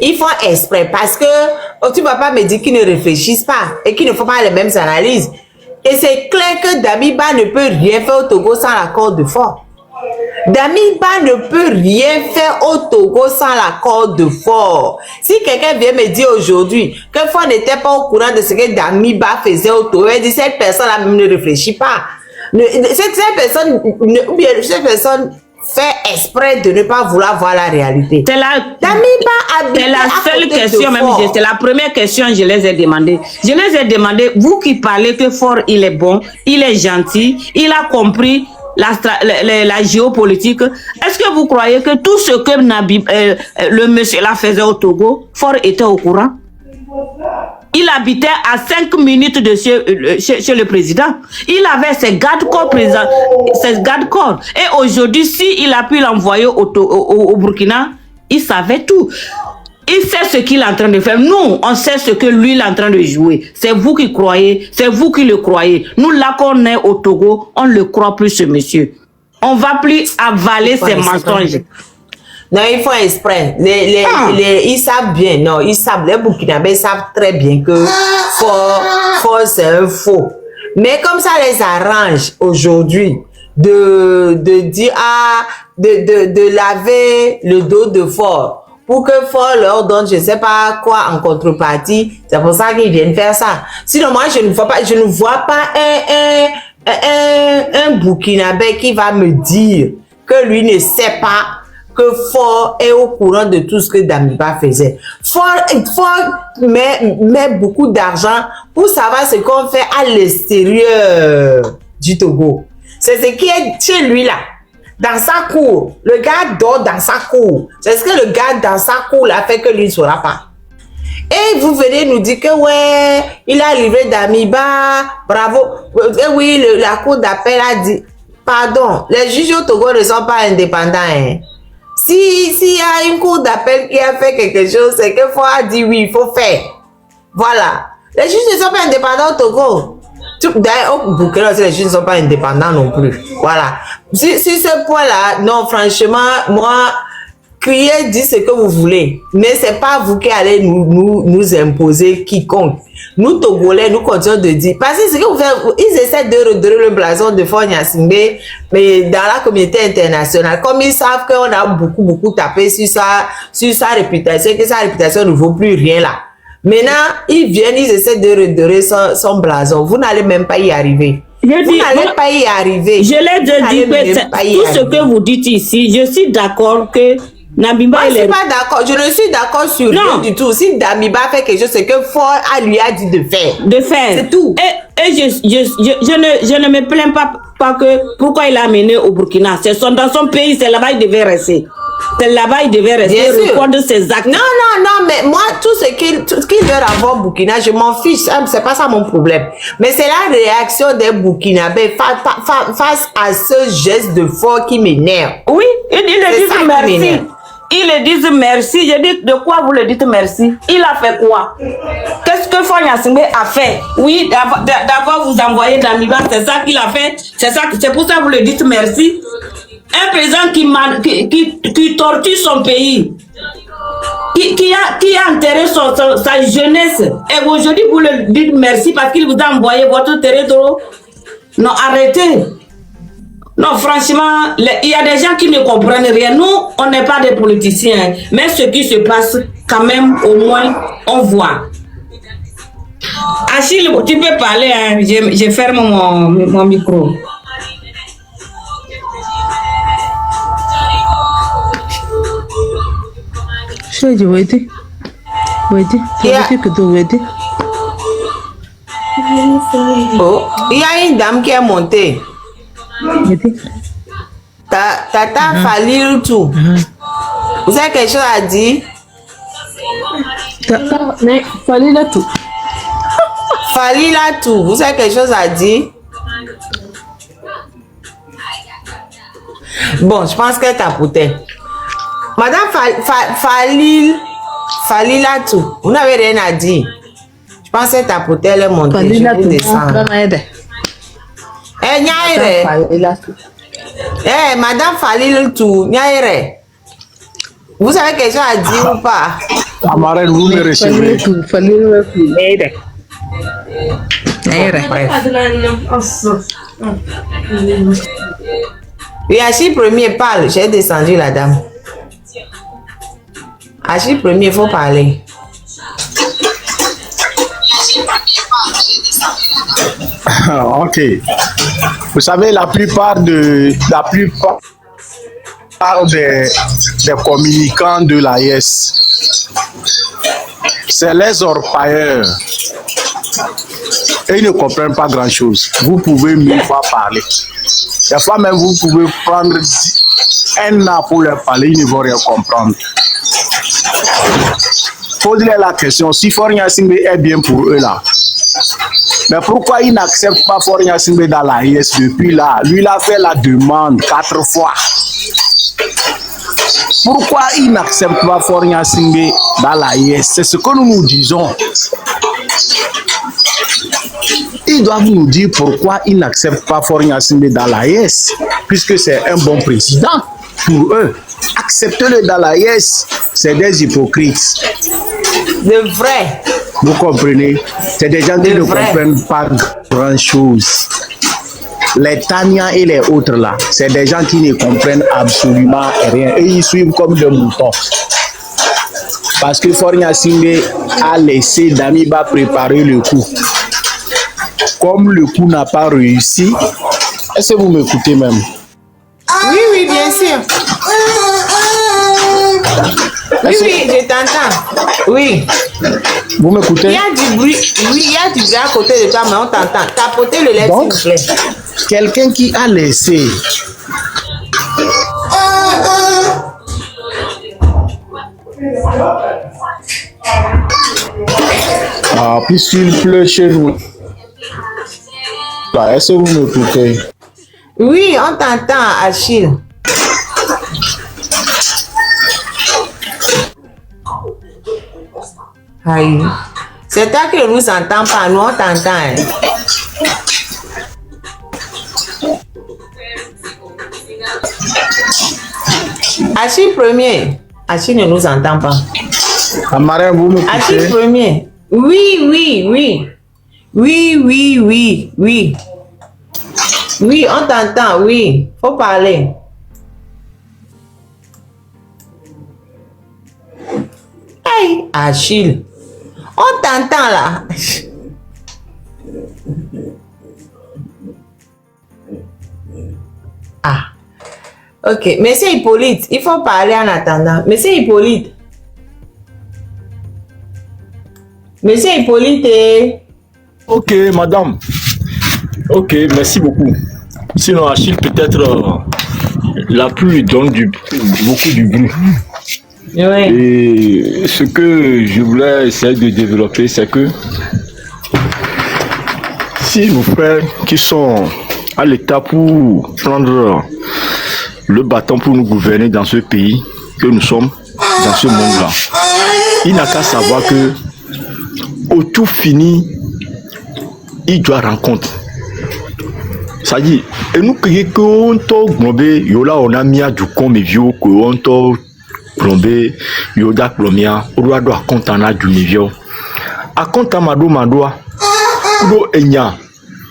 Ils font exprès parce que tu ne vas pas me dire qu'ils ne réfléchissent pas et qu'ils ne font pas les mêmes analyses. Et c'est clair que Damiba ne peut rien faire au Togo sans l'accord de Faure. Damiba ne peut rien faire au Togo sans l'accord de Faure. Si quelqu'un vient me dire aujourd'hui que Faure n'était pas au courant de ce que Damiba faisait au Togo, elle dit cette personne-là même ne réfléchit pas. Cette personne fait exprès de ne pas vouloir voir la réalité. C'est la seule question, même c'est la première question je les ai demandé. Je les ai demandé, vous qui parlez que Faure il est bon, il est gentil, il a compris la géopolitique, est-ce que vous croyez que tout ce que le monsieur là faisait au Togo, Faure était au courant? Il habitait à 5 minutes de chez le président. Il avait ses garde-corps présents, ses garde-corps. Et aujourd'hui, s'il a pu l'envoyer au Burkina, il savait tout. Il sait ce qu'il est en train de faire. Nous, on sait ce que lui il est en train de jouer. C'est vous qui croyez, c'est vous qui le croyez. Nous, là qu'on est au Togo, on ne le croit plus, ce monsieur. On ne va plus avaler ses mensonges. Non, ils font exprès. Ils savent bien, non, ils savent, les Burkinabés savent très bien que Faure c'est un faux. Mais comme ça les arrange aujourd'hui de dire, de laver le dos de Faure pour que Faure leur donne je ne sais pas quoi en contrepartie, c'est pour ça qu'ils viennent faire ça. Sinon moi je ne vois pas un Burkinabé qui va me dire que lui ne sait pas que Faure est au courant de tout ce que Damiba faisait. Faure met beaucoup d'argent pour savoir ce qu'on fait à l'extérieur du Togo. C'est ce qui est chez lui là. Dans sa cour. Le gars dort dans sa cour. C'est ce que le gars dans sa cour là fait que lui ne saura pas. Et vous venez nous dire que ouais, il a livré Damiba, bravo. Et oui, la cour d'appel a dit, pardon, les juges au Togo ne sont pas indépendants. Hein. S'il y a une cour d'appel qui a fait quelque chose, c'est que Faure a dit oui, il faut faire. Voilà. Les juges ne sont pas indépendants au Togo. D'ailleurs, au Burkina, les juges ne sont pas indépendants non plus. Voilà. Si ce point-là, non, franchement, moi, criez, dites ce que vous voulez. Mais c'est pas vous qui allez nous imposer quiconque. Nous, Togolais, nous continuons de dire. Parce que ce que vous faites, ils essaient de redorer le blason de Faure Gnassingbé, mais dans la communauté internationale. Comme ils savent qu'on a beaucoup tapé sur sa réputation, que sa réputation ne vaut plus rien là. Maintenant, ils viennent, ils essaient de redorer son blason. Vous n'allez même pas y arriver. Vous n'allez pas y arriver. Je l'ai déjà dit que tout ce que vous dites ici, je suis d'accord que Damiba, je ne suis pas d'accord. Je ne suis d'accord sur rien du tout. Si Damiba fait quelque chose, c'est que Faure lui a dit de faire. De faire. C'est tout. Et je ne me plains pas que pourquoi il a amené au Burkina. C'est dans son pays, c'est là-bas il devait rester. C'est là-bas il devait rester, répondre ses actes. Non, mais moi, tout ce qu'il leur envoie au Burkina, je m'en fiche. C'est pas ça mon problème. Mais c'est la réaction des Burkinabés face à ce geste de Faure qui m'énerve. Oui, ils le disent merci. Ils le disent merci. Je dis, de quoi vous le dites merci? Il a fait quoi? Qu'est-ce que Faure Gnassingbé a fait? Oui, d'abord vous envoyez Damiba, c'est ça qu'il a fait. C'est pour ça que vous le dites merci. Un président qui torture son pays, qui a enterré sa jeunesse. Et aujourd'hui, vous le dites merci parce qu'il vous a envoyé votre territoire. Non, arrêtez. Non, franchement, il y a des gens qui ne comprennent rien. Nous, on n'est pas des politiciens. Mais ce qui se passe, quand même, au moins, on voit. Achille, tu peux parler, hein? Je ferme mon micro. Je vais aider. Oh, il y a une dame qui est montée. Tata Falil tout. Vous avez quelque chose à dire? Falila tout. Falila tout. Vous avez quelque chose à dire? Bon, je pense qu'elle tapotait. Madame Falila tout. Vous n'avez rien à dire. Je pense qu'elle tapotait, elle est montée. Je vais descendre. Madame Falil tout. Vous avez quelque chose à dire ou pas? Camarade, vous me recevez. Oui, Achille premier parle. J'ai descendu la dame. Achille premier, il faut parler. Ok. Vous savez, la plupart des communicants de l'AES, c'est les orpailleurs. Et ils ne comprennent pas grand-chose. Vous pouvez même pas parler. Des fois même, vous pouvez prendre un an pour leur parler, ils ne vont rien comprendre. Posez-leur la question, si Foria Simbe est bien pour eux là, mais pourquoi ils n'acceptent pas Foria Simbe dans l'AES depuis là? Lui, il a fait la demande 4 fois. Pourquoi ils n'acceptent pas Foria Simbe dans l'AES? C'est ce que nous disons. Ils doivent nous dire pourquoi ils n'acceptent pas Foria Simbe dans l'AES, puisque c'est un bon président pour eux. Acceptez-le dans l'AES, c'est des hypocrites. De vrai. Vous comprenez? C'est des gens qui ne comprennent pas grand-chose. Les Tania et les autres là, c'est des gens qui ne comprennent absolument rien. Et ils suivent comme des moutons. Parce que Foria Simbe a laissé Damiba préparer le coup. Comme le coup n'a pas réussi, est-ce que vous m'écoutez même? Oui, oui, bien sûr. Oui, oui, je t'entends. Oui. Vous m'écoutez? Il y a du bruit. Oui, il y a du bruit à côté de toi, mais on t'entend. Tapotez le lait, s'il vous plaît. Quelqu'un qui a laissé puisqu'il pleut chez nous. Est-ce que vous m'écoutez? Oui, on t'entend, Achille. Aïe. C'est toi qui ne nous entends pas, nous on t'entend. Hein. Achille premier. Achille ne nous entend pas. Amarin, vous m'écoutez? Achille premier. Oui, oui, oui. Oui, oui, oui, oui. Oui, on t'entend, oui. Faut parler. Hey, Achille. On t'entend là. Ah. Ok. Monsieur Hippolyte, il faut parler en attendant. Monsieur Hippolyte. Monsieur Hippolyte. Ok, madame. Ok, merci beaucoup. Sinon, Achille, peut-être la pluie donne beaucoup du bruit. Oui. Et ce que je voulais essayer de développer, c'est que si nos frères qui sont à l'état pour prendre le bâton pour nous gouverner dans ce pays que nous sommes, dans ce monde-là, il n'a qu'à savoir que au tout fini, il doit rencontrer. Ça dit, et nous crions qu'on t'a globé, yola on a mis à du con mais vieux, qu'on t'a plombé, yoda plomia, on doit compter en a du vieux. À compter mado, do enya,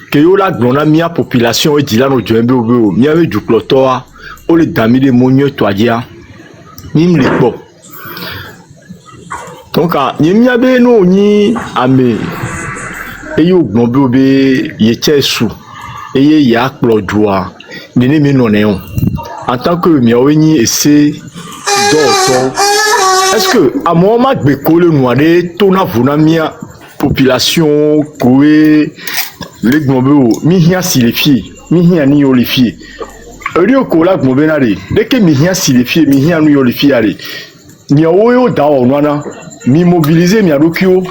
que yola glona mis à population et dit là, nous djembe au mieux avec du clotoa, ou les dames de monio toadia, mime les pop. Donc, n'y a pas non ni amé. Et yo glombe ye sous. Et y a clodoa. Nene me non néon. En tant que miaweni essaie d'autres. Est-ce que à moment de coller noiré, ton avonamia population coué les glombe mi hia silifie, mi hia ni olifie. Erio kola glombe nare. Dès que mi hia silifie, mi hia ni olifie allez. Miaoyo da onwana. Mi mobiliser mi adokio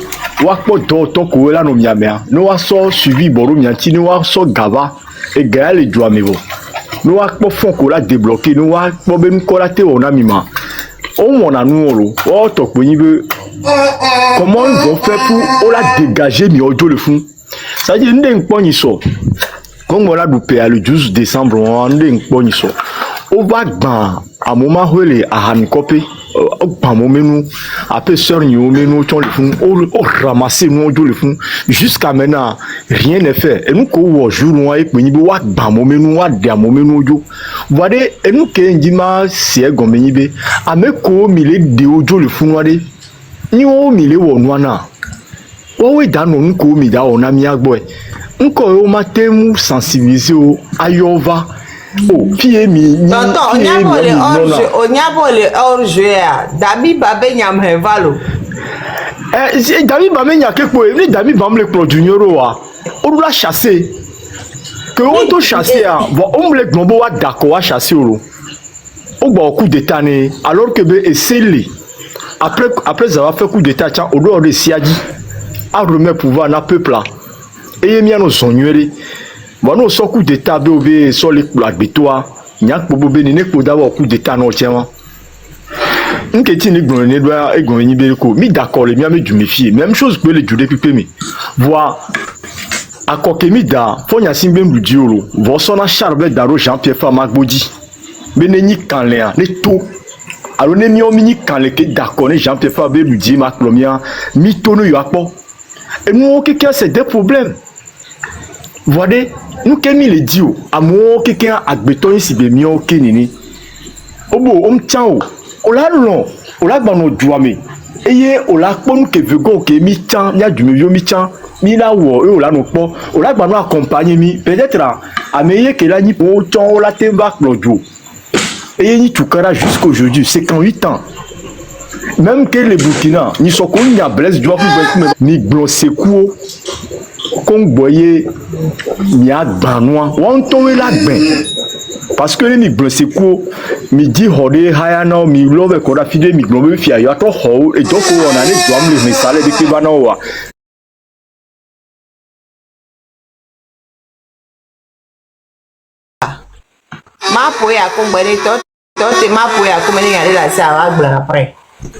wa kpo do to ko la no miamea no wa so suivi boru mianti no wa so gava e ga le jo amevo no wa kpo fon ko la débloquer no wa kpo be ko la te ona mima o wona nu oro o to pe yin be comment ils vont faire pour la dégager mi ojo le fun ça dit ndé npo yin so comme on a dopé le 12 décembre on ndé npo yin so o va gban a moment relé a han copé par moment après sœur nous on le font ramasser nous on le font jusqu'à maintenant rien n'est fait et nous ko jour on et ni bo wa ba moment nous wa de moment nous jo voyez et nous que ndima c'est gomeni be ame ko mile de ojo le fún wa de ni o mile wo no na o we da no nko mi da ona mi agbo e nko o ma temu sensibiliser o ayova oh fie mi ni tonton on y a le hors-jeu Dami Babe nyam hevalo Dami Babe nya kepo ni Dami Babe le pro junior wa o la chasser que on to chasser on me le gnombo wa d'accord wa chasser o gba coup d'état ni alors que be essayé après avoir fait coup d'état tiens au dehors de Siadi a remettre pouvoir na peuple là et mi ano sonnuere bon no so coup d'état be so le la gbetoa nyak bobo be ni ko d'abord coup d'état no tiens nketi ni gbon ni doa egbon ni be ko mi d'accord le mi ame du méfier même chose que le jude pipe mi voir akokemi da fonya simbe mbudiolo vo so na charbe daro Jean-Pierre Famagbodi beneni kanlea ne to alors ne mi o mini kanle ke d'accord ne Jean-Pierre Famagbodi lui dit ma plomia mi tono yo apo et nous quelqu'un c'est des problèmes voyez nous kemi le dio amo quelqu'un agbeton si be mi o kenini obo om tian o la non o la gba no duame eye o la pon ke vego ke mi tian ya du mi tian mi la wo e o la no po o la gba no accompagner mi peut-être ameye ke la ni po tian o la te va clojo eye ni tukara jusqu'aujourd'hui 58 ans même que les Burkina ni sont connus à Blaise doit ni blonsekou qu'on voyait ni a banois on tombe là ben parce que ni blonsekou mi dit hodé hayana mi love ko da fide mi globe fia yo to ho et donc on a les doit me installer de que banoa ma poya ko gbere to te ma poya ko meni aller la ça va blanc après.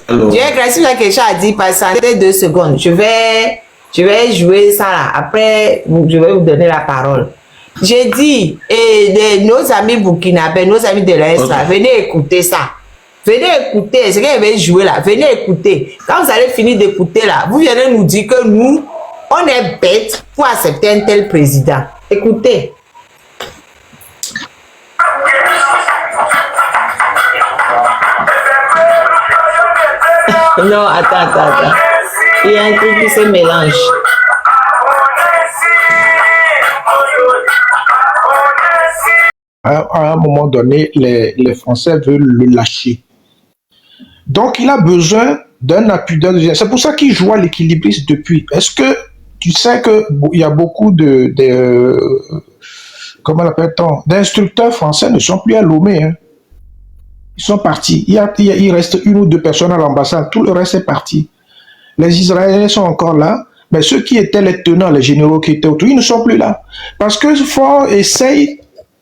J'ai écrit la question à 10 patientez 2 secondes. Je vais jouer ça là. Après, je vais vous donner la parole. J'ai dit, nos amis burkinabés, nos amis de l'Est là, venez écouter ça. Venez écouter ce que je vais jouer là. Venez écouter. Quand vous allez finir d'écouter là, vous venez nous dire que nous, on est bêtes pour accepter un tel président. Écoutez. Non, attends. Il y a un truc qui se mélange. À un moment donné, les Français veulent le lâcher. Donc, il a besoin d'un appui. C'est pour ça qu'il joue à l'équilibriste depuis. Est-ce que tu sais qu'il y a beaucoup comment l'appelle-t-on, d'instructeurs français ne sont plus à Lomé, hein. Ils sont partis. Il reste 1 ou 2 personnes à l'ambassade. Tout le reste est parti. Les Israéliens sont encore là. Mais ceux qui étaient les tenants, les généraux qui étaient autour, ils ne sont plus là. Parce que Ford essaye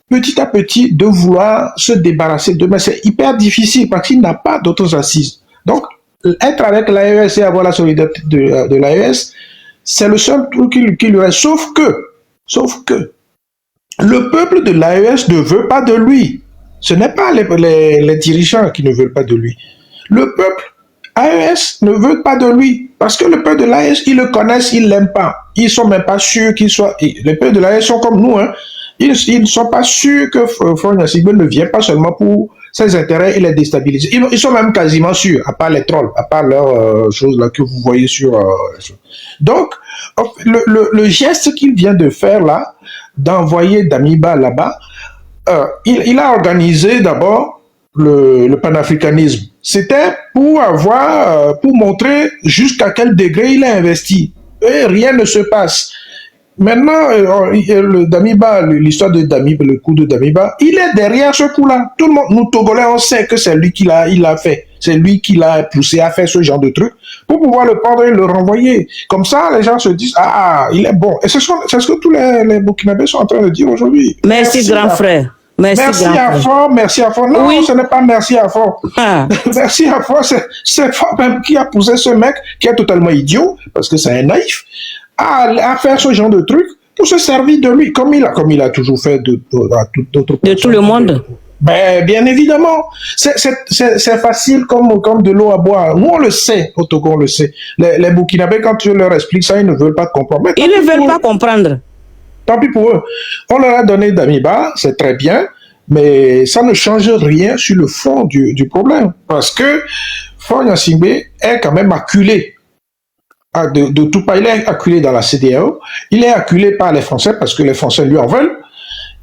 petit à petit de vouloir se débarrasser d'eux. Mais c'est hyper difficile parce qu'il n'a pas d'autres assises. Donc, être avec l'AES et avoir la solidarité de l'AES, c'est le seul truc qui lui reste. Sauf que le peuple de l'AES ne veut pas de lui. Ce n'est pas les dirigeants qui ne veulent pas de lui. Le peuple AES ne veut pas de lui. Parce que le peuple de l'AES, ils le connaissent, ils ne l'aiment pas. Ils ne sont même pas sûrs qu'il soit... Les peuples de l'AES sont comme nous. Hein. Ils ne sont pas sûrs que Front National ne vient pas seulement pour ses intérêts et les déstabiliser. Ils sont même quasiment sûrs, à part les trolls, à part leurs choses là que vous voyez sur... Donc, le geste qu'il vient de faire là, d'envoyer Damiba là-bas, il a organisé d'abord le panafricanisme. C'était pour montrer jusqu'à quel degré il a investi. Et rien ne se passe. Maintenant, l'histoire de Damiba, le coup de Damiba, il est derrière ce coup-là. Tout le monde, nous Togolais, on sait que c'est lui qui l'a fait. C'est lui qui l'a poussé à faire ce genre de truc pour pouvoir le prendre et le renvoyer. Comme ça, les gens se disent, ah, il est bon. Et c'est ce que tous les Burkinabés sont en train de dire aujourd'hui. Merci grand frère. Merci à fond, merci à fond. Non, oui. Ce n'est pas merci à fond. Ah. Merci à fond, c'est fort même qui a poussé ce mec qui est totalement idiot, parce que c'est un naïf, à faire ce genre de truc pour se servir de lui, comme il a toujours fait de tout le monde. Ben, bien évidemment, c'est facile comme de l'eau à boire. Nous, on le sait, au Togo, on le sait. Les Burkinabés, quand tu leur expliques ça, ils ne veulent pas comprendre. Ils ne veulent pas comprendre. Tant pis pour eux. On leur a donné Damiba, c'est très bien, mais ça ne change rien sur le fond du problème. Parce que Faure Gnassingbé est quand même acculé de tout pas. Il est acculé dans la CEDEAO, il est acculé par les Français parce que les Français lui en veulent,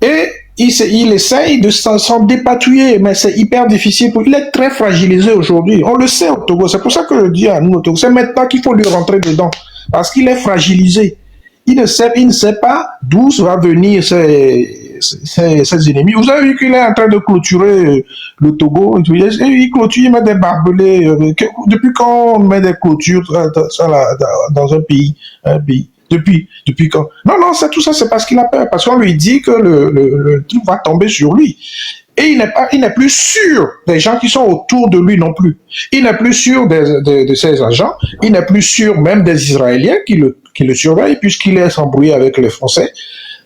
et il essaye de s'en dépatouiller, mais c'est hyper difficile. Il est très fragilisé aujourd'hui. On le sait au Togo. C'est pour ça que je dis à nous au Togo, c'est maintenant qu'il faut lui rentrer dedans, parce qu'il est fragilisé. Il ne sait pas d'où va venir ses ennemis. Vous avez vu qu'il est en train de clôturer le Togo. Il clôture, il met des barbelés. Depuis quand on met des clôtures dans un pays, depuis quand? Non, tout ça, c'est parce qu'il a peur. Parce qu'on lui dit que le truc va tomber sur lui. Et il n'est plus sûr des gens qui sont autour de lui non plus. Il n'est plus sûr de ses agents. Il n'est plus sûr même des Israéliens qui le surveillent, puisqu'il est embrouillé avec les Français.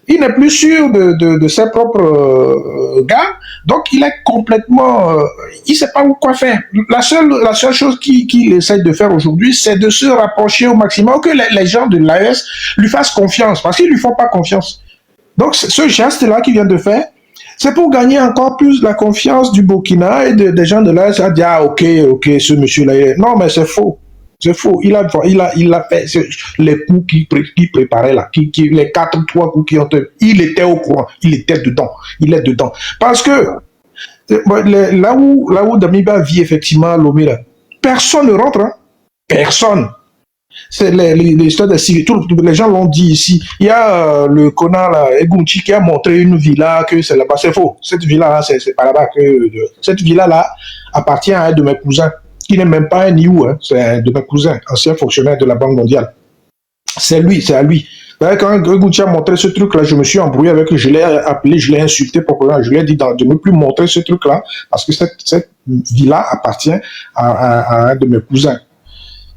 Il n'est plus sûr de ses propres gars. Donc, il est complètement... il ne sait pas quoi faire. La seule chose qu'il essaie de faire aujourd'hui, c'est de se rapprocher au maximum, que les gens de l'AES lui fassent confiance, parce qu'ils ne lui font pas confiance. Donc, ce geste-là qu'il vient de faire, c'est pour gagner encore plus la confiance du Burkina et des gens de l'AES à dire, ah, ok, ce monsieur-là... Non, mais c'est faux. C'est faux. Il a fait les coups qu'il préparait là, les 3 coups qui ont... Il était au courant. Il était dedans. Il est dedans. Parce que là où Damiba vit effectivement Lomé là, personne ne rentre. Hein? Personne. C'est l'histoire de Syrie. Les gens l'ont dit ici. Il y a le connard là, Egunchi, qui a montré une villa que c'est là-bas. C'est faux. Cette villa là, c'est pas là-bas que... Cette villa là appartient à un de mes cousins, qui n'est même pas un Niou, hein. C'est un de mes cousins, ancien fonctionnaire de la Banque mondiale. C'est à lui. D'ailleurs, quand Egunchi a montré ce truc-là, je me suis embrouillé avec lui, je l'ai appelé, je l'ai insulté proprement, je lui ai dit de ne plus montrer ce truc-là, parce que cette villa appartient à un de mes cousins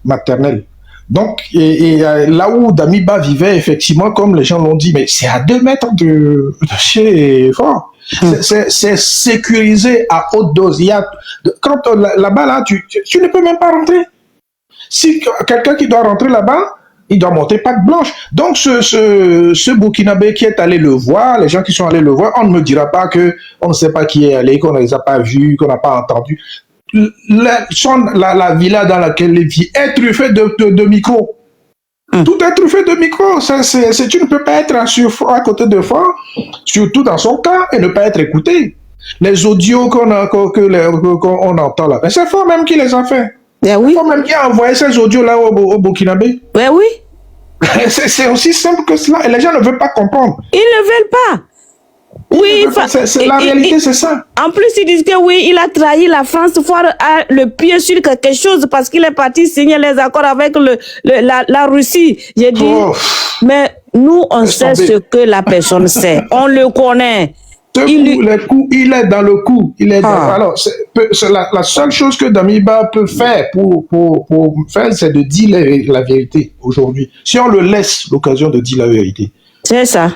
maternels. Donc, et là où Damiba vivait, effectivement, comme les gens l'ont dit, mais c'est à 2 mètres de chez Faure. C'est sécurisé à haute dose. Quand là-bas, là, tu ne peux même pas rentrer. Si quelqu'un qui doit rentrer là-bas, il doit monter patte blanche. Donc, ce Burkinabé qui est allé le voir, les gens qui sont allés le voir, on ne me dira pas qu'on ne sait pas qui est allé, qu'on ne les a pas vus, qu'on n'a pas entendu. La villa dans laquelle il vit est truffée de micros. Tout est truffé de micros. Tu ne peux pas être à côté de Faure, surtout dans son cas, et ne pas être écouté. Les audios qu'on entend là, c'est Faure même qui les a fait. C'est Faure même qui a envoyé ces audios-là au Burkinabé. Ben oui. C'est aussi simple que cela. Et les gens ne veulent pas comprendre. Ils ne veulent pas. Oui, la réalité, c'est ça. En plus, ils disent que oui, il a trahi la France. Faure a le pied sur quelque chose parce qu'il est parti signer les accords avec la Russie. J'ai dit, mais nous, on sait ce que la personne sait. On le connaît. Il est dans le coup. Alors, la seule chose que Damiba peut faire pour faire, c'est de dire la vérité aujourd'hui. Si on le laisse l'occasion de dire la vérité, c'est ça.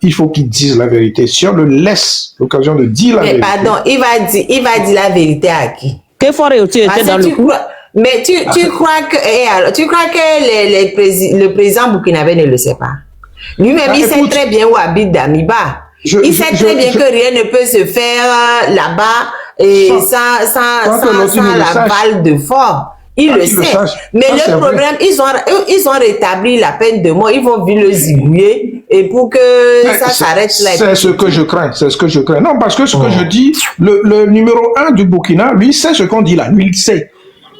Il faut qu'il dise la vérité. Si on le laisse l'occasion de dire la vérité. Mais pardon, il va dire la vérité à qui? Que Faure était dans le coup. Mais tu crois que le président burkinabé ne le sait pas? Lui-même, il sait très bien où habite Damiba. Il sait très bien que rien ne peut se faire là-bas et sans l'aval de Faure. Il le sait. Mais le problème, ils ont rétabli la peine de mort. Ils vont le zigouiller et pour que ça s'arrête là. C'est ce que je crains. Non, parce que ce que je dis, le numéro 1 du Burkina, lui, sait ce qu'on dit là. Lui, il sait.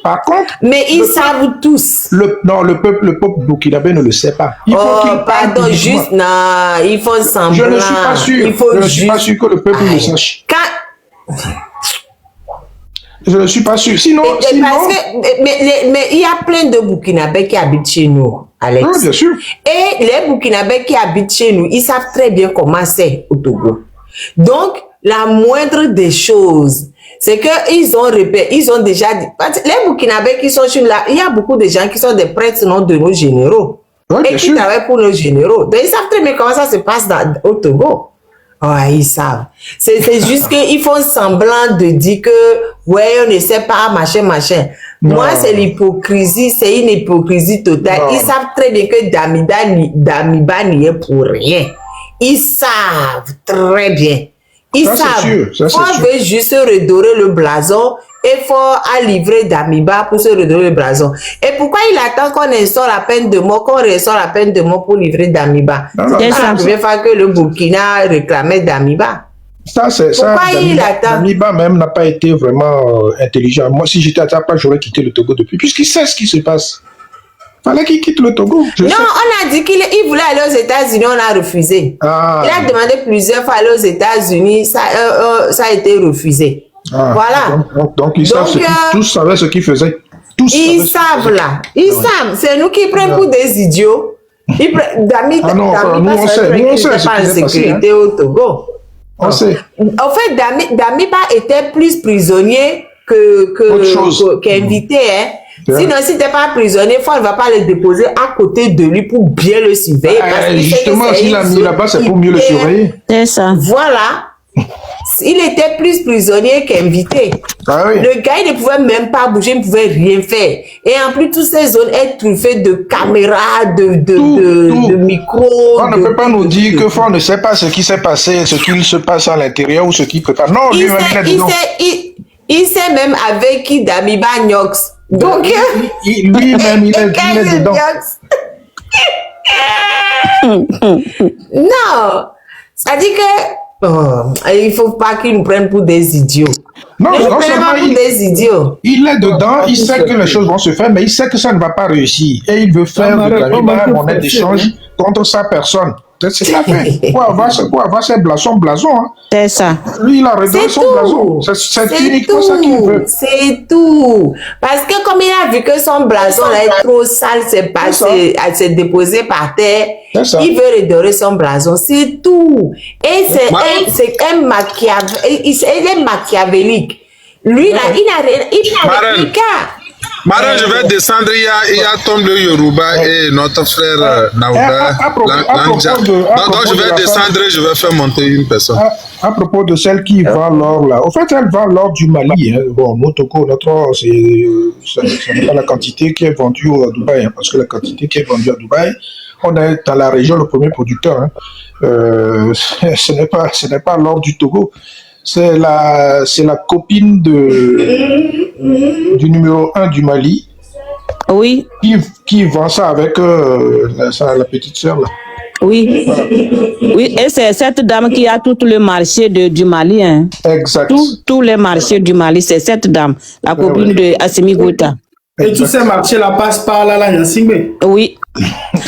Par contre... Mais ils savent tous. Le peuple burkinabé ne le sait pas. Il faut pardon, juste, non, il faut semblant. Je ne suis pas sûr. Je ne suis pas sûr que le peuple le sache. Je ne suis pas sûr. Sinon... Mais il y a plein de Burkinabés qui habitent chez nous, Alex. Oui, bien sûr. Et les Burkinabés qui habitent chez nous, ils savent très bien comment c'est au Togo. Donc, la moindre des choses, c'est qu'ils ont déjà dit... Les Burkinabés qui sont chez nous là, il y a beaucoup de gens qui sont des prêtres non de nos généraux. Oui, et qui travaillent pour nos généraux. Donc, ils savent très bien comment ça se passe au Togo. Ouais, ils savent. C'est juste qu'ils font semblant de dire que, ouais, on ne sait pas, machin, machin. Non. Moi, c'est l'hypocrisie, c'est une hypocrisie totale. Non. Ils savent très bien que Damiba n'y est pour rien. Ils savent très bien. Ils Ça, c'est savent. sûr, ça, c'est Fort sûr. veut juste redorer le blason et Fort a livré Damiba pour se redorer le blason. Et pourquoi il attend qu'on instaure la peine de mort, qu'on restaure la peine de mort pour livrer Damiba? Non, non. C'est C'est pas ça. la première fois que le Burkina réclamait Damiba. Ça, c'est ça. Pourquoi il attend? Damiba même n'a pas été vraiment intelligent. Moi, si j'étais à ta place, j'aurais quitté le Togo depuis, puisqu'il sait ce qui se passe. Fallait qu'il quitte le Togo. Non, on a dit qu'il voulait aller aux États-Unis, on a refusé. Ah. Il a demandé plusieurs fois aller aux États-Unis, ça a été refusé. Ah. Voilà. Donc, ils savent ce tous savaient ce qu'ils faisaient. Tous Ils savaient ce qu'ils savent faisaient. là. Ils savent. C'est nous qui prenons pour des idiots. Dami Ah non, nous, on sait. Nous, on sait ce pas qui en s'est passé, sécurité au Togo. On sait. En fait, Damiba était plus prisonnier Autre chose. qu'invité. Hein. Ouais. Sinon, si t'es pas prisonnier, Fort ne va pas le déposer à côté de lui pour bien le surveiller. parce qu'il sait que Justement, c'est s'il a une mis zone là-bas, c'est pour mieux le hyper- surveiller. C'est ça. Voilà. Il était plus prisonnier qu'invité. Ah oui. Le gars, il ne pouvait même pas bouger, il ne pouvait rien faire. Et en plus, toutes ces zones sont truffées de caméras, Tout. de micros. On ne peut pas nous dire que Fort ne sait pas ce qui s'est passé, ce qu'il se passe à l'intérieur ou ce qu'il prépare. Non, lui, même, il est dedans. Il sait même avec qui Damiba Nyox. Donc, Lui-même, il est dedans. Non, ça dit que il faut pas qu'ils nous prennent pour des idiots. Non, Ils nous non prennent seulement pas pour des idiots. il est dedans, il sait que les choses vont se faire, mais il sait que ça ne va pas réussir. Et il veut faire de Damiba monnaie d'échange contre sa personne. C'est ce qu'il a fait. Pour avoir ses blasons, hein. C'est ça. Lui, il a redonné C'est son tout. blason. C'est uniquement ça qu'il veut. C'est tout. Parce que comme il a vu que son blason là est trop sale, c'est déposé par terre, C'est ça. il veut redorer son blason. C'est tout. Et c'est un machiavélique. Il est machiavélique. Lui là, il n'a rien. Il n'a Marraine. rien qu'à. Madame, je vais descendre, il y a Tom le Yoruba et notre frère Naouda. à propos Lanja. de Donc je la vais femme- descendre et je vais faire monter une personne. À propos de celle qui vend l'or là, au fait, elle vend l'or du Mali. Hein. Bon, notre or, ça n'est pas la quantité qui est vendue à Dubaï, hein, parce que la quantité qui est vendue à Dubaï, on est dans la région le premier producteur. Hein. Ce n'est pas l'or du Togo. C'est la copine du numéro 1 du Mali Oui, qui vend ça avec la petite sœur là. oui. Oui, et c'est cette dame qui a tout le marché du Mali. Hein. Exact. Tous les marchés du Mali, c'est cette dame, la copine de Assimi Goïta. Et tous ces marchés-là passent par là, Yansingbe. Oui.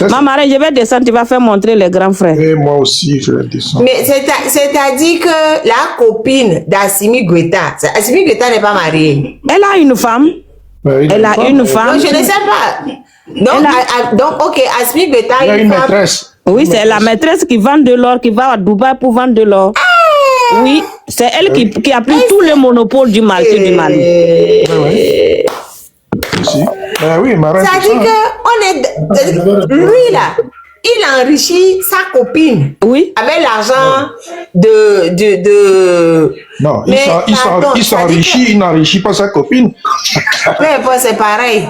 Maman, je vais descendre, tu vas faire montrer les grands frères. Et moi aussi, je vais descendre. Mais c'est-à-dire que la copine d'Assimi Goïta, Assimi Goïta n'est pas mariée. Elle a une femme. Elle a une femme. Donc, je ne sais pas. Donc, ok, Assimi Goïta Il y a a une une femme. maîtresse. Oui, c'est la maîtresse qui vend de l'or, qui va à Dubaï pour vendre de l'or. Oui, c'est elle qui a pris tout le monopole du marché du Mali. Ici. Ben oui, Marraine, Ça c'est dit ça. que lui là, il enrichit sa copine Oui. avec l'argent de. Non, Mais pardon, il ça dit s'enrichit, il n'enrichit pas sa copine. Mais bon, c'est pareil.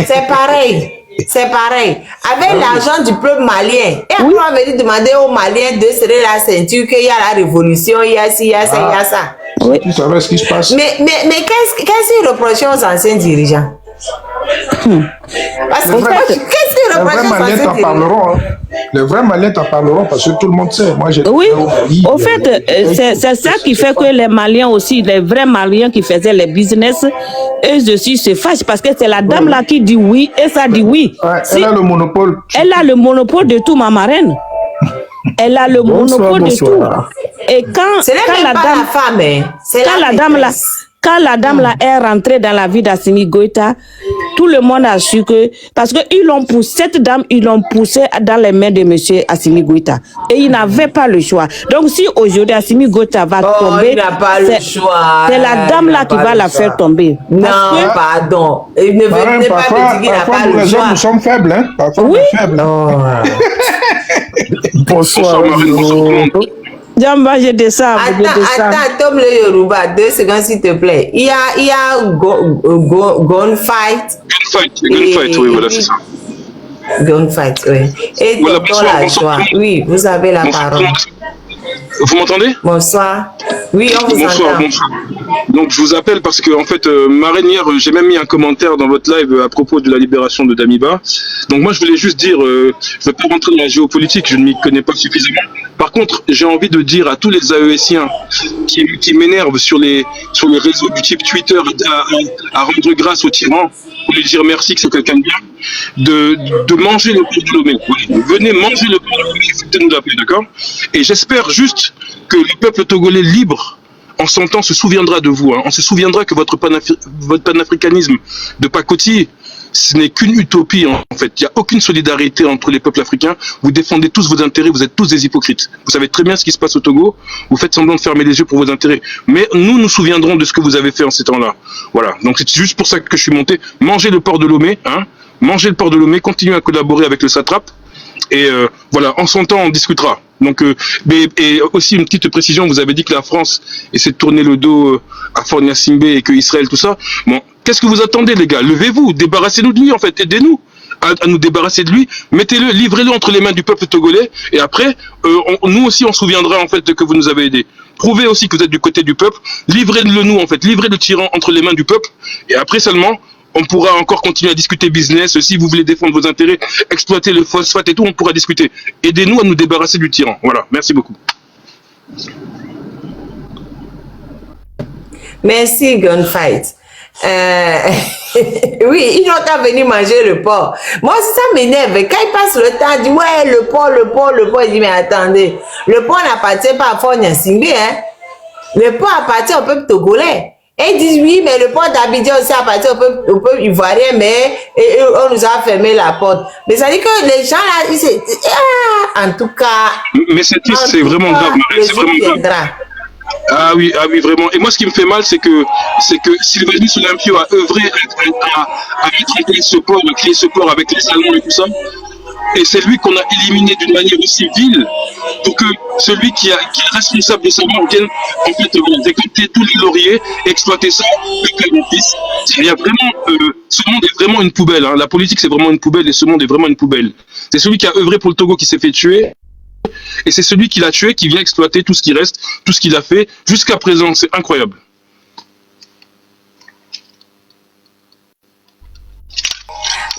C'est pareil. C'est pareil. Avec l'argent du peuple malien. Et après, on va venir demander aux Maliens de serrer la ceinture qu'il y a la révolution, il y a ci, il y a ça, il y a ça. Oui. Tu savais ce qui se passe. Mais qu'est-ce qu'ils reprochaient aux anciens dirigeants? Parce que qu'est-ce qu'ils Les vrais reprochaient aux Maliens anciens t'en dirigeants? parleront. Hein. Les vrais Maliens t'en parleront parce que tout le monde sait. Moi, j'ai Oui, été au Mali. au fait, c'est ça qui fait que les Maliens aussi, les vrais Maliens qui faisaient les business, eux aussi se fâchent parce que c'est la dame là qui dit oui et ça dit oui. Ouais, Si- elle a le monopole. elle a le monopole de tout, ma marraine. Elle a le monopole de tout. Et quand Ce n'est la même pas dame, la femme, hein. C'est quand la dame là, maîtresse. quand la dame là est rentrée dans la vie d'Assimi Goïta, tout le monde a su que, parce que ils l'ont poussé, cette dame, ils l'ont poussée dans les mains de monsieur Assimi Goïta. Et il n'avait pas le choix. Donc si aujourd'hui Assimi Goïta va tomber, il n'a pas le choix. c'est la dame Il là n'a qui pas va le la choix. faire tomber. Non, Parce que- pardon. Il ne Marraine, venez pas me dire qu'il n'a parfois pas nous le les hommes, choix. nous sommes faibles. Hein. Parfois, on est faibles. Bonsoir. Jamba, je descends. Attends, Tom le Yoruba, 2 secondes s'il te plaît. Il y a gunfight. Gunfight, oui, voilà, c'est ça. Gunfight, oui. Et voilà, dans la joie. Oui, vous avez la parole. Vous m'entendez? Bonsoir. Oui, on vous entend. Bonsoir. Donc je vous appelle parce que en fait, Marraine, hier, j'ai même mis un commentaire dans votre live à propos de la libération de Damiba. Donc moi, je voulais juste dire, je ne vais pas rentrer dans la géopolitique, je ne m'y connais pas suffisamment. Par contre, j'ai envie de dire à tous les AESiens qui m'énervent sur les réseaux du type Twitter à rendre grâce au tyran, pour lui dire merci que c'est quelqu'un de bien, de manger le port de Lomé. Venez manger le port de Lomé, foutez-nous la paix, d'accord? Et j'espère juste que le peuple togolais libre, en son temps, se souviendra de vous. Hein. On se souviendra que votre panafricanisme de pacotille, ce n'est qu'une utopie en fait. Il n'y a aucune solidarité entre les peuples africains. Vous défendez tous vos intérêts, vous êtes tous des hypocrites. Vous savez très bien ce qui se passe au Togo. Vous faites semblant de fermer les yeux pour vos intérêts. Mais nous souviendrons de ce que vous avez fait en ces temps-là. Voilà. Donc c'est juste pour ça que je suis monté. Mangez le port de Lomé, hein. Mangez le port de Lomé, continuez à collaborer avec le satrape. Et voilà, en son temps, on discutera. Donc, et aussi une petite précision, vous avez dit que la France essaie de tourner le dos à Fornia Simbe et que Israël, tout ça. Bon, qu'est-ce que vous attendez, les gars? Levez-vous, débarrassez-nous de lui, en fait, aidez-nous à nous débarrasser de lui, mettez-le, livrez-le entre les mains du peuple togolais, et après, nous aussi, on se souviendra, en fait, que vous nous avez aidés. Prouvez aussi que vous êtes du côté du peuple, livrez-le nous, en fait, livrez le tyran entre les mains du peuple, et après seulement, on pourra encore continuer à discuter business. Si vous voulez défendre vos intérêts, exploiter le phosphate et tout, on pourra discuter. Aidez-nous à nous débarrasser du tyran. Voilà, merci beaucoup. Merci, Gunfight. Oui, ils n'ont qu'à venir manger le porc. Moi, ça m'énerve. Quand ils passent le temps, ils disent, ouais, le porc. Ils disent, mais attendez, le porc n'appartient pas à Fornia Simbe, hein. Le porc appartient au peuple togolais. Et ils disent oui, mais le port d'Abidjan aussi appartient au peuple ivoirien, mais on nous a fermé la porte. Mais ça dit que les gens là, en tout cas. Mais c'est vraiment grave, c'est vraiment grave. Ah oui, vraiment. Et moi, ce qui me fait mal, c'est que Sylvanus Olympio a œuvré à mettre en place ce port, à créer ce port avec les Allemands et tout ça. Et c'est lui qu'on a éliminé d'une manière aussi vile pour que celui qui est responsable de sa mort vienne en fait décapiter tous les lauriers, exploiter ça, il y a vraiment, ce monde est vraiment une poubelle. Hein. La politique, c'est vraiment une poubelle et ce monde est vraiment une poubelle. C'est celui qui a œuvré pour le Togo qui s'est fait tuer. Et c'est celui qui l'a tué qui vient exploiter tout ce qui reste, tout ce qu'il a fait jusqu'à présent. C'est incroyable.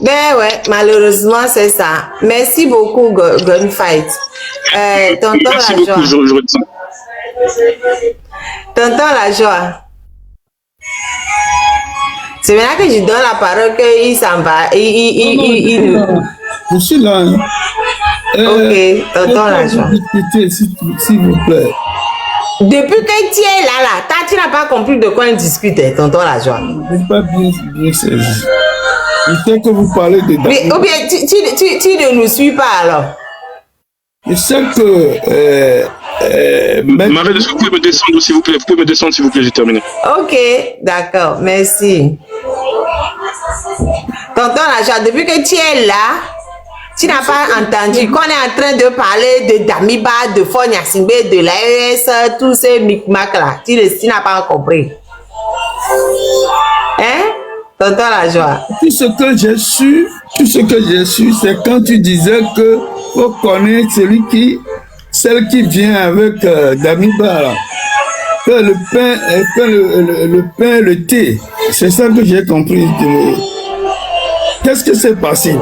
Ben ouais, malheureusement, c'est ça. Merci beaucoup, Gunfight. Tonton Merci la beaucoup, joie. je retiens. Tonton la joie. C'est maintenant que je donne la parole qu'il s'en va. Je suis là. Hein. Ok, tonton la joie. S'il vous plaît. Depuis que tu es là, tu n'as pas compris de quoi on discute, tonton la joie. Je n'ai pas bien saisi. Je sais que vous parlez de... Mais, ou bien tu ne nous suis pas alors. Je sais que... Marie, est-ce que vous pouvez me descendre, s'il vous plaît? Vous pouvez me descendre, s'il vous plaît, j'ai terminé. Ok, d'accord, merci. Tonton la joie, depuis que tu es là, tu n'as pas entendu qu'on est en train de parler de Damiba, de Fornia Simbe, de l'AES, tous ces micmacs là. Tu n'as pas compris. Hein? Tonton la joie. Tout ce que j'ai su, c'est quand tu disais que faut connaître celle qui vient avec Damiba là. Que le pain et le thé. C'est ça que j'ai compris. Qu'est-ce qui s'est passé?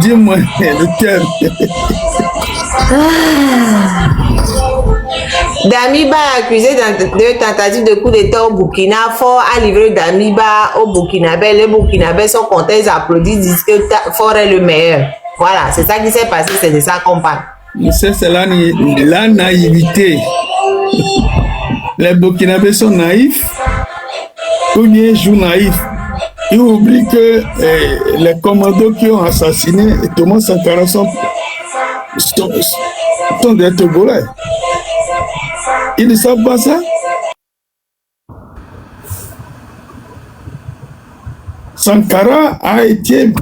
Dis-moi le terme. Damiba est accusé de tentative de coup d'État au Burkina. Fort a livré Damiba au Burkinabé. Les Burkinabés sont contents, ils applaudissent, disent que Fort est le meilleur. Voilà, c'est ça qui s'est passé, c'est de ça qu'on parle. C'est la naïveté. Les Burkinabés sont naïfs, ou bien jouent naïfs. Ils oublient que les commandos qui ont assassiné Thomas Sankara sont des Togolais. Ils ne savent pas ça. Sankara a été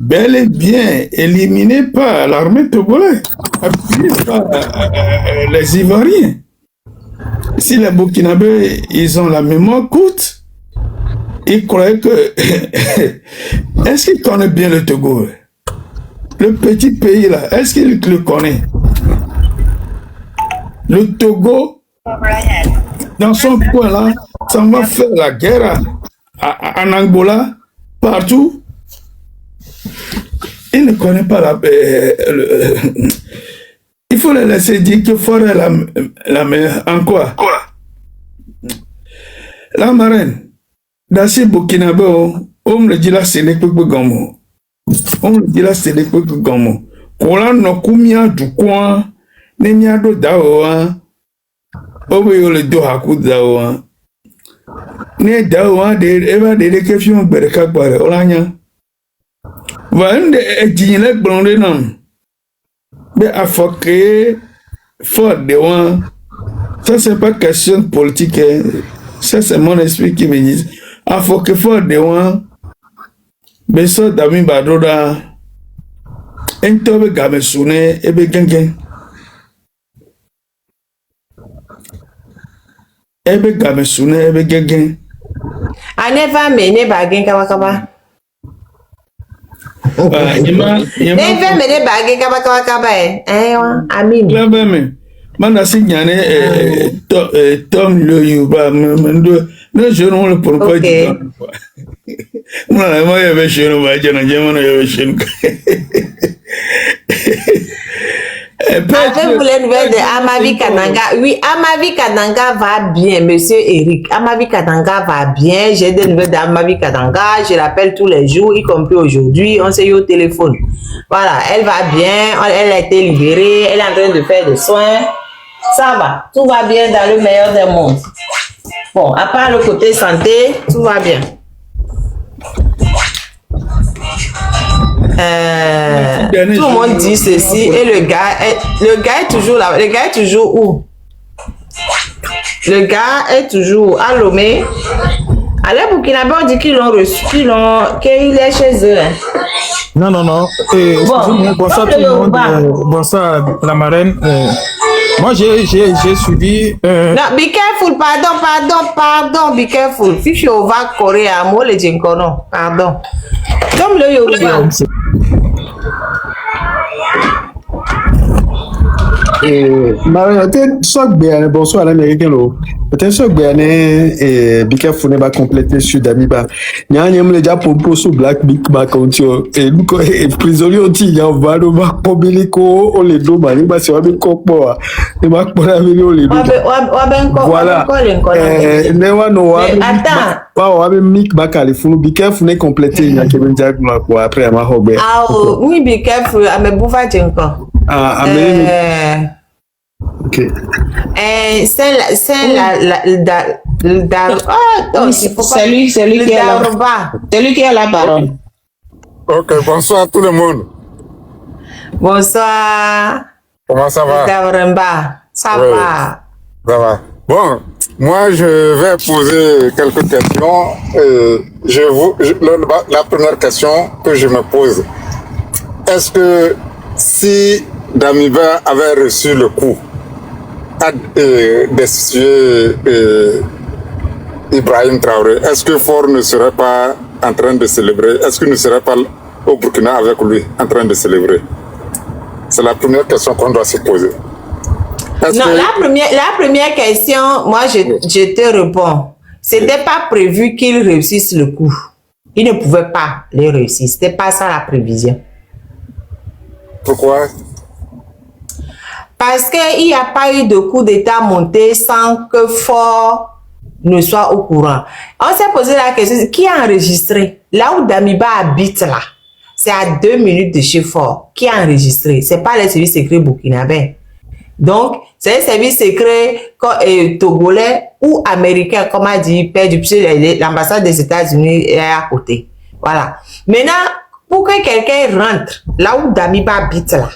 bel et bien éliminé par l'armée togolaise, appuyé par les Ivoiriens. Si les Burkinabés, ils ont la mémoire courte, ils croyaient que... Est-ce qu'ils connaissent bien le Togo? Le petit pays là, est-ce qu'ils le connaissent? Le Togo, dans son coin là, ça va faire la guerre en Angola, partout. Il ne connaît pas la... il faut les laisser dire que Forêt la meilleure. En quoi? La marraine, dans ces Burkinabé, on me dit là, c'est les peuples Gamo. On me dit là, c'est les peuples Gamo. Kola no kumia du coin, ne miado daoa. Owe le do haku daoa. Ne daoa de eva de kefion bereka bare olanya. Vande ejinle blonde nam. Be afoke fort de one. Ça c'est pas question politique. Ça c'est mon esprit qui me dit. Afoke fort de one. Be so dami badoda. Entobe game sune ebe gengen. Ebe game sune ebe gengen. Aneva mene bagen kawakaba. Neve mene bagen kawakaba amin. Lebe me. Mana si nyane Tom le yuba mendo no jono le pourquoi tu. Mwana mo yebe shino ba jana jemana yebe shino. Avez-vous les nouvelles de Amavi Kananga? Oui, Amavi Kananga va bien, monsieur Eric. Amavi Kananga va bien. J'ai des nouvelles d'Amavi Kananga. Je l'appelle tous les jours, y compris aujourd'hui. On s'est eu au téléphone. Voilà, elle va bien. Elle a été libérée. Elle est en train de faire des soins. Ça va. Tout va bien dans le meilleur des mondes. Bon, à part le côté santé, tout va bien. Tout le monde dit ceci et le gars est toujours là. Le gars est toujours où? Le gars est toujours à Lomé. À la Burkinabé, on dit qu'ils l'ont reçu, qu'il est chez eux. Hein. Non. Bonsoir tout le monde. Bonsoir la marraine. Moi, j'ai suivi... Non, be careful, pardon, be careful. If you over Korea, moi, le Jinkono, pardon. Comme le Yoruba. Bonsoir à l'américain. Peut-être que Bika Fune va compléter sur Damiba. Il y a un déjà propos Black Big Mac et nous prisonniers aussi il y a un vado Mac Pobilico on les deux mani bah c'est un peu quoi les Mac pour la vidéo les deux voilà attends Mick Bakali Fune Bika Fune compléter il y a Kevin Jack quoi après à ma hobby oui Bika Fune à me bouffer encore ok. C'est lui qui a la parole. Ok, bonsoir à tout le monde. Bonsoir. Comment ça va? Ça va. Ça va. Bon, moi je vais poser quelques questions. La première question que je me pose, est-ce que si Damiba avait reçu le coup à destituer Ibrahim Traoré, est-ce que Ford ne serait pas en train de célébrer? Est-ce qu'il ne serait pas au Burkina avec lui en train de célébrer? C'est la première question qu'on doit se poser. Non, la première question, moi je te réponds. C'était pas prévu qu'il réussisse le coup. Il ne pouvait pas le réussir. C'était pas ça la prévision. Pourquoi? Parce qu'il n'y a pas eu de coup d'État monté sans que Ford ne soit au courant. On s'est posé la question, qui a enregistré? Là où Damiba habite là, c'est à 2 minutes de chez Ford. Qui a enregistré? C'est pas les services secrets burkinabés. Donc, c'est un service secret togolais ou américain, comme a dit Père du Pied, l'ambassade des États-Unis est à côté. Voilà. Maintenant, pour que quelqu'un rentre là où Damiba habite là,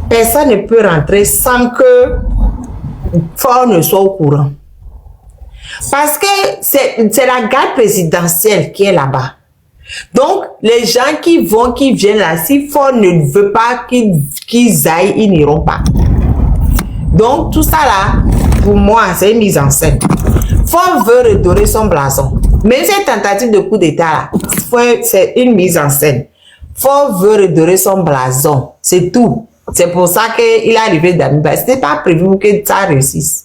personne ne peut rentrer sans que Ford ne soit au courant. Parce que c'est la garde présidentielle qui est là-bas. Donc, les gens qui viennent là, si Fort ne veut pas qu'ils aillent, ils n'iront pas. Donc, tout ça là, pour moi, c'est une mise en scène. Fort veut redorer son blason. Même cette tentative de coup d'État là, c'est une mise en scène. Fort veut redorer son blason. C'est tout. C'est pour ça qu'il est arrivé Damiba. Ce n'était pas prévu que ça réussisse.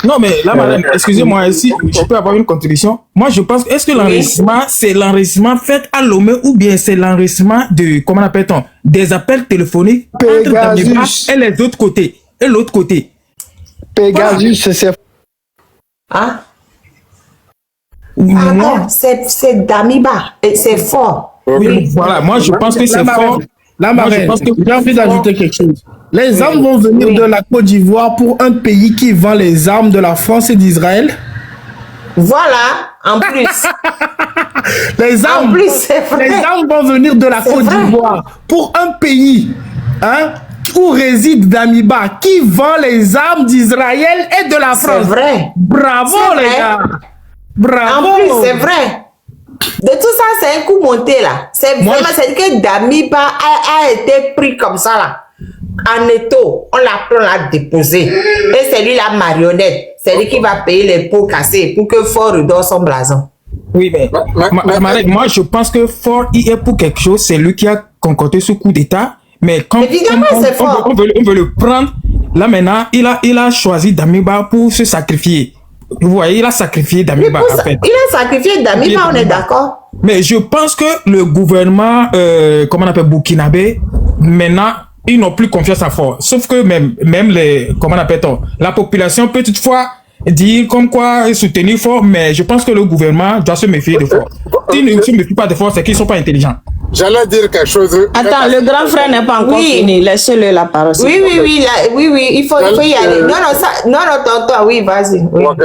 Non, mais là, madame, excusez-moi, si je peux avoir une contribution. Moi, je pense, est-ce que l'enregistrement, c'est l'enregistrement fait à Lomé ou bien c'est l'enregistrement de, comment appelle-t-on, des appels téléphoniques entre Damiba et les autres côtés, et l'autre côté. Pegasus, voilà. c'est... Hein? Non, c'est Damiba, c'est Fort. Oui, voilà, moi, je pense que c'est Fort. Là, j'ai envie d'ajouter quelque chose. Les armes vont venir de la Côte d'Ivoire pour un pays qui vend les armes de la France et d'Israël. Voilà, en plus. Les armes vont venir de la Côte d'Ivoire pour un pays où réside Damiba qui vend les armes d'Israël et de la France. C'est vrai. Bravo, les gars. Bravo. En plus, c'est vrai. De tout ça, c'est un coup monté là. C'est vraiment, c'est que Damiba a été pris comme ça là. En étau, on l'a déposé. Et c'est lui la marionnette. C'est lui qui va payer les pots cassés pour que Fort redore son blason. Oui, mais moi je pense que Fort y est pour quelque chose. C'est lui qui a concocté ce coup d'État. Mais quand on veut le prendre, là maintenant, il a choisi Damiba pour se sacrifier. Vous voyez, il a sacrifié Damiba. En fait. Il a sacrifié Damiba, on est d'accord. Mais je pense que le gouvernement, comment on appelle, burkinabé, maintenant, ils n'ont plus confiance en Fort. Sauf que même les, comment on appelle-t-on, la population peut toutefois dire comme quoi soutenir Fort, mais je pense que le gouvernement doit se méfier de Fort. S'ils ne se méfient pas de Fort, c'est qu'ils ne sont pas intelligents. J'allais dire quelque chose. Attends, le grand frère n'est pas encore fini. Laissez-le la parole. Oui, il faut y aller. Non, tonton, oui, vas-y. Oui. Okay.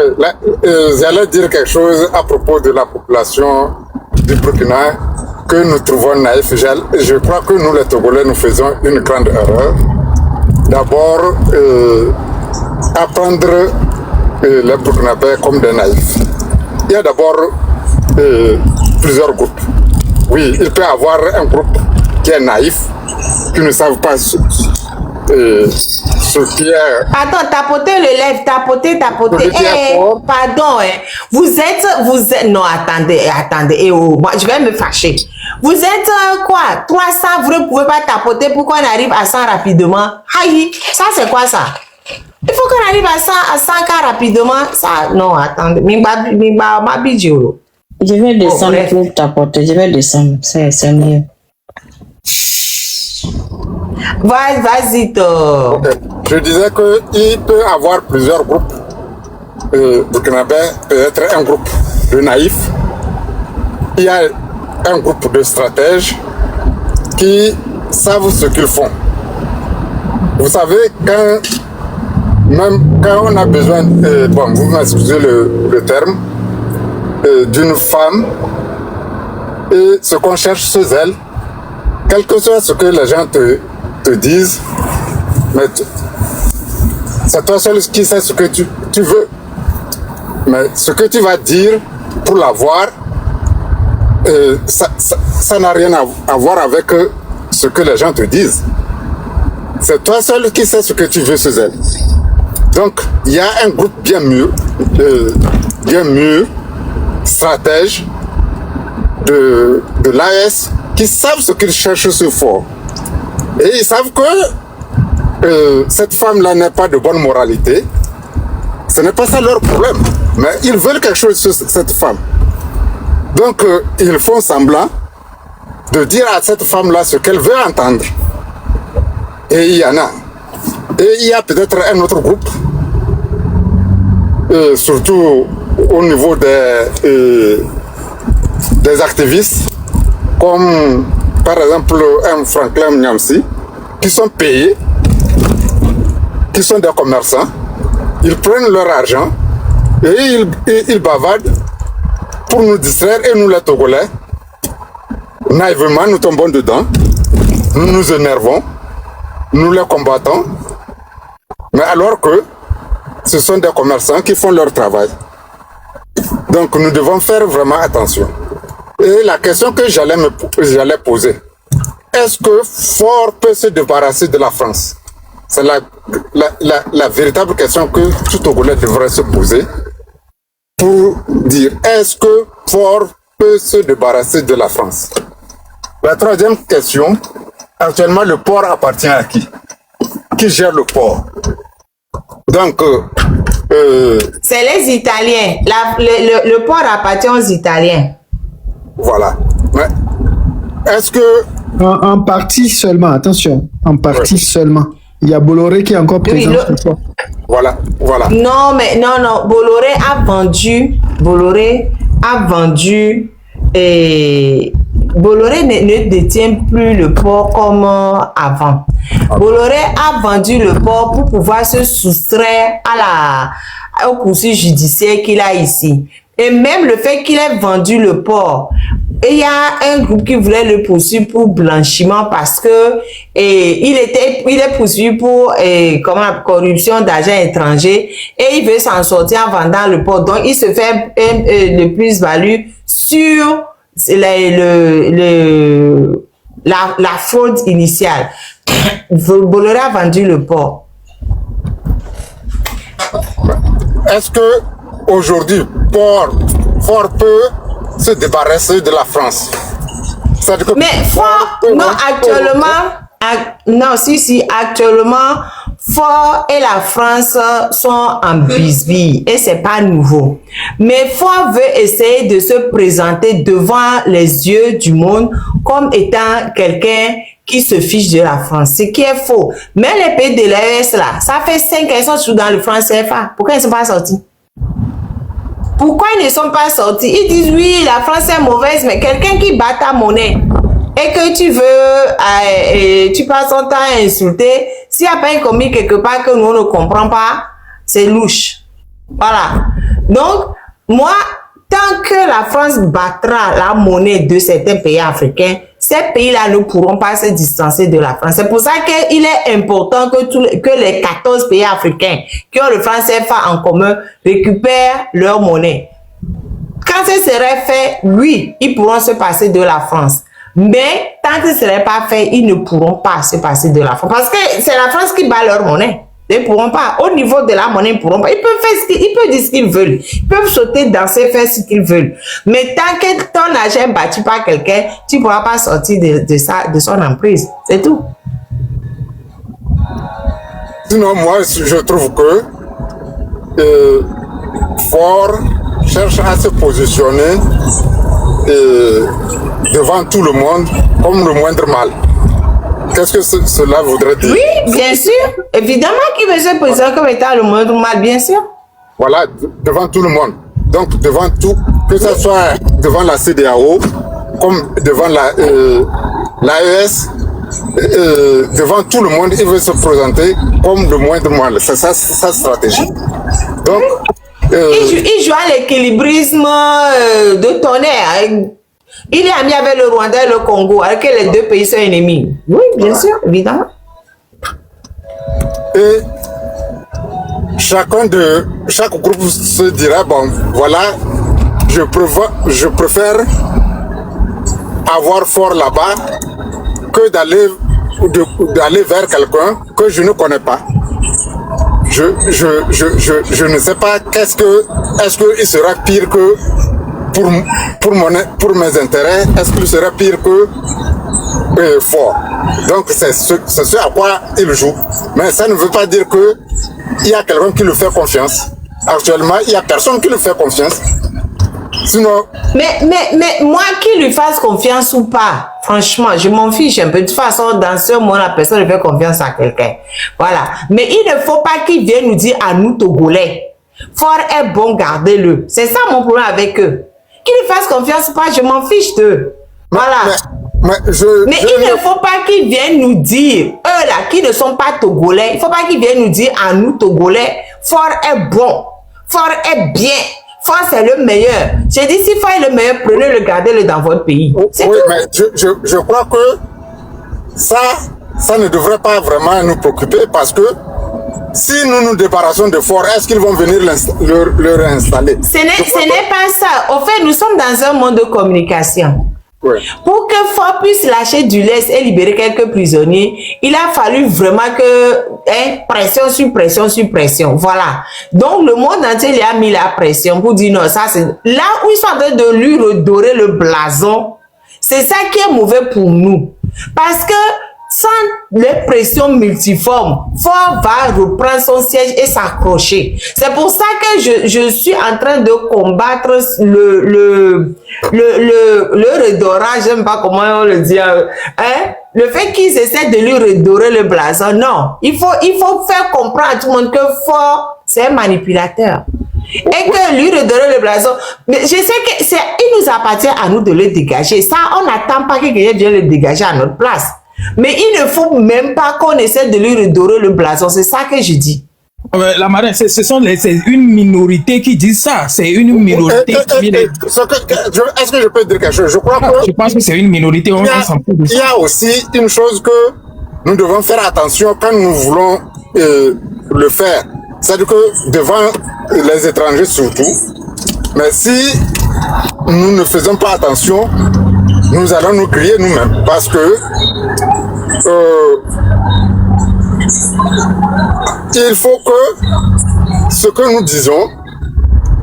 J'allais dire quelque chose à propos de la population du Burkina que nous trouvons naïf. Je crois que nous, les Togolais, nous faisons une grande erreur. D'abord, apprendre les Burkinabés comme des naïfs. Il y a d'abord plusieurs groupes. Oui, il peut y avoir un groupe qui est naïf, qui ne savent pas ce qui est... Pardon, tapoter le lèvre, tapoter. Pardon, vous êtes... Non, attendez, moi, je vais me fâcher. Vous êtes quoi? 300, vous ne pouvez pas tapoter pour qu'on arrive à 100 rapidement. Aïe, ça c'est quoi ça? Il faut qu'on arrive à 100 cas rapidement. Ça, non, attendez. Je vais descendre pour tapoter. Je vais descendre. C'est mieux. Vas-y, toi. Okay. Je disais qu'il peut y avoir plusieurs groupes. Burkinabé peut être un groupe de naïfs. Il y a un groupe de stratèges qui savent ce qu'ils font. Vous savez, quand on a besoin, bon, vous m'excusez le terme, d'une femme, et ce qu'on cherche chez elle, quel que soit ce que les gens te disent, mais c'est toi seul qui sais ce que tu veux. Mais ce que tu vas dire pour l'avoir, ça n'a rien à voir avec ce que les gens te disent. C'est toi seul qui sais ce que tu veux chez elle. Donc, il y a un groupe bien mieux, stratège de l'AS qui savent ce qu'ils cherchent sur Fort. Et ils savent que cette femme-là n'est pas de bonne moralité. Ce n'est pas ça leur problème. Mais ils veulent quelque chose sur cette femme. Donc, ils font semblant de dire à cette femme-là ce qu'elle veut entendre. Et il y en a. Et il y a peut-être un autre groupe, surtout au niveau des activistes, comme par exemple un Franklin Nyamsi, qui sont payés, qui sont des commerçants, ils prennent leur argent et ils bavardent pour nous distraire, et nous les Togolais, naïvement nous tombons dedans, nous nous énervons, nous les combattons, mais alors que ce sont des commerçants qui font leur travail. Donc nous devons faire vraiment attention. Et la question que j'allais poser, est-ce que Fort peut se débarrasser de la France? C'est la véritable question que tout Togolais devrait se poser pour dire, est-ce que Fort peut se débarrasser de la France? La troisième question, actuellement le port appartient à qui? Qui gère le port? Donc, c'est les Italiens. Le port appartient aux Italiens. Voilà. Mais est-ce que... En partie seulement, attention, en partie seulement. Il y a Bolloré qui est encore présent. Oui, voilà. Non, mais non. Bolloré a vendu et Bolloré ne détient plus le port comme avant. Bolloré a vendu le port pour pouvoir se soustraire au poursuite judiciaire qu'il a ici. Et même le fait qu'il ait vendu le port, il y a un groupe qui voulait le poursuivre pour blanchiment parce que il est poursuivi pour corruption d'argent étranger et il veut s'en sortir en vendant le port. Donc il se fait le plus-value sur la fraude initiale. Bolloré a vendu le port. Est-ce que aujourd'hui, Fort peut se débarrasser de la France? Mais Fort, non, actuellement, actuellement, Fort et la France sont en bisbille et c'est pas nouveau. Mais Fort veut essayer de se présenter devant les yeux du monde comme étant quelqu'un qui se fiche de la France, ce qui est faux. Mais les pays de l'AES là, ça fait 5 ans qu'ils sont toujours dans le franc CFA. Pourquoi ils ne sont pas sortis? Pourquoi ils ne sont pas sortis? Ils disent oui, la France est mauvaise, mais quelqu'un qui bat ta monnaie et que tu veux, tu passes ton temps à insulter, s'il n'y a pas un commis quelque part que nous ne comprenons pas, c'est louche. Voilà. Donc, moi, tant que la France battra la monnaie de certains pays africains, ces pays-là ne pourront pas se distancer de la France. C'est pour ça qu'il est important que les 14 pays africains qui ont le franc CFA en commun récupèrent leur monnaie. Quand ce serait fait, oui, ils pourront se passer de la France. Mais tant que ce ne serait pas fait, ils ne pourront pas se passer de la France. Parce que c'est la France qui bat leur monnaie. Ils ne pourront pas. Au niveau de la monnaie, ils ne pourront pas. Ils peuvent dire ce qu'ils veulent. Ils peuvent sauter, danser, faire ce qu'ils veulent. Mais tant que ton argent est battu par quelqu'un, tu ne pourras pas sortir de son emprise. C'est tout. Sinon, moi, je trouve que Fort cherche à se positionner devant tout le monde comme le moindre mal. Qu'est-ce que cela voudrait dire? Oui, bien sûr. Évidemment qu'il veut se positionner comme étant le moindre mal, bien sûr. Voilà, devant tout le monde. Donc, devant tout, que ce soit devant la CEDEAO, comme devant l'AES, devant tout le monde, il veut se présenter comme le moindre mal. C'est ça sa stratégie. Donc, il joue à l'équilibrisme de tonnerre. Il est ami avec le Rwanda et le Congo, alors que les deux pays sont ennemis. Oui, bien sûr, évidemment. Et chaque groupe se dira, bon, voilà, je préfère avoir Fort là-bas que d'aller vers quelqu'un que je ne connais pas. Je ne sais pas est-ce qu'il sera pire que pour mes intérêts, est-ce qu'il sera pire que Fort? Donc c'est ce à quoi il joue. Mais ça ne veut pas dire qu'il y a quelqu'un qui lui fait confiance. Actuellement, il n'y a personne qui lui fait confiance. Sinon... Mais moi, qu'il lui fasse confiance ou pas, franchement, je m'en fiche un peu. De toute façon, dans ce monde, la personne ne fait confiance à quelqu'un. Voilà. Mais il ne faut pas qu'il vienne nous dire à nous, Togolais, Fort est bon, gardez-le. C'est ça mon problème avec eux. Qu'il lui fasse confiance ou pas, je m'en fiche d'eux. Voilà. Mais il ne faut pas qu'ils viennent nous dire, eux là, qui ne sont pas Togolais, il ne faut pas qu'ils viennent nous dire à nous, Togolais, Fort est bon, Fort est bien. Fort, c'est le meilleur. J'ai dit, si Fort est le meilleur, prenez-le, gardez-le dans votre pays. Oui, mais je crois que ça ne devrait pas vraiment nous préoccuper parce que si nous nous débarrassons de Ford, est-ce qu'ils vont venir le réinstaller? Ce n'est pas ça. Au fait, nous sommes dans un monde de communication. Ouais. Pour que Ford puisse lâcher du lest et libérer quelques prisonniers, il a fallu vraiment que pression sur pression sur pression. Voilà. Donc le monde entier lui a mis la pression pour dire non, ça c'est là où ils sont en train de lui redorer le blason. C'est ça qui est mauvais pour nous. Parce que sans les pressions multiformes, Ford va reprendre son siège et s'accrocher. C'est pour ça que je suis en train de combattre le redorage, j'aime pas comment on le dit, le fait qu'ils essaient de lui redorer le blason. Non, il faut faire comprendre à tout le monde que Ford, c'est un manipulateur. Et que lui redorer le blason, mais je sais que il nous appartient à nous de le dégager. Ça, on n'attend pas que quelqu'un vienne le dégager à notre place. Mais il ne faut même pas qu'on essaie de lui redorer le blason. C'est ça que je dis. La marraine, c'est une minorité qui dit ça. C'est une minorité qui vient. Est-ce que je peux dire quelque chose? Je pense que c'est une minorité. Il y a aussi une chose que nous devons faire attention quand nous voulons le faire. C'est-à-dire que devant les étrangers surtout, mais si nous ne faisons pas attention, nous allons nous griller nous-mêmes. Parce que il faut que ce que nous disons,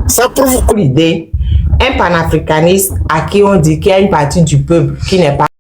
ça prouve l'idée, un panafricaniste à qui on dit qu'il y a une partie du peuple qui n'est pas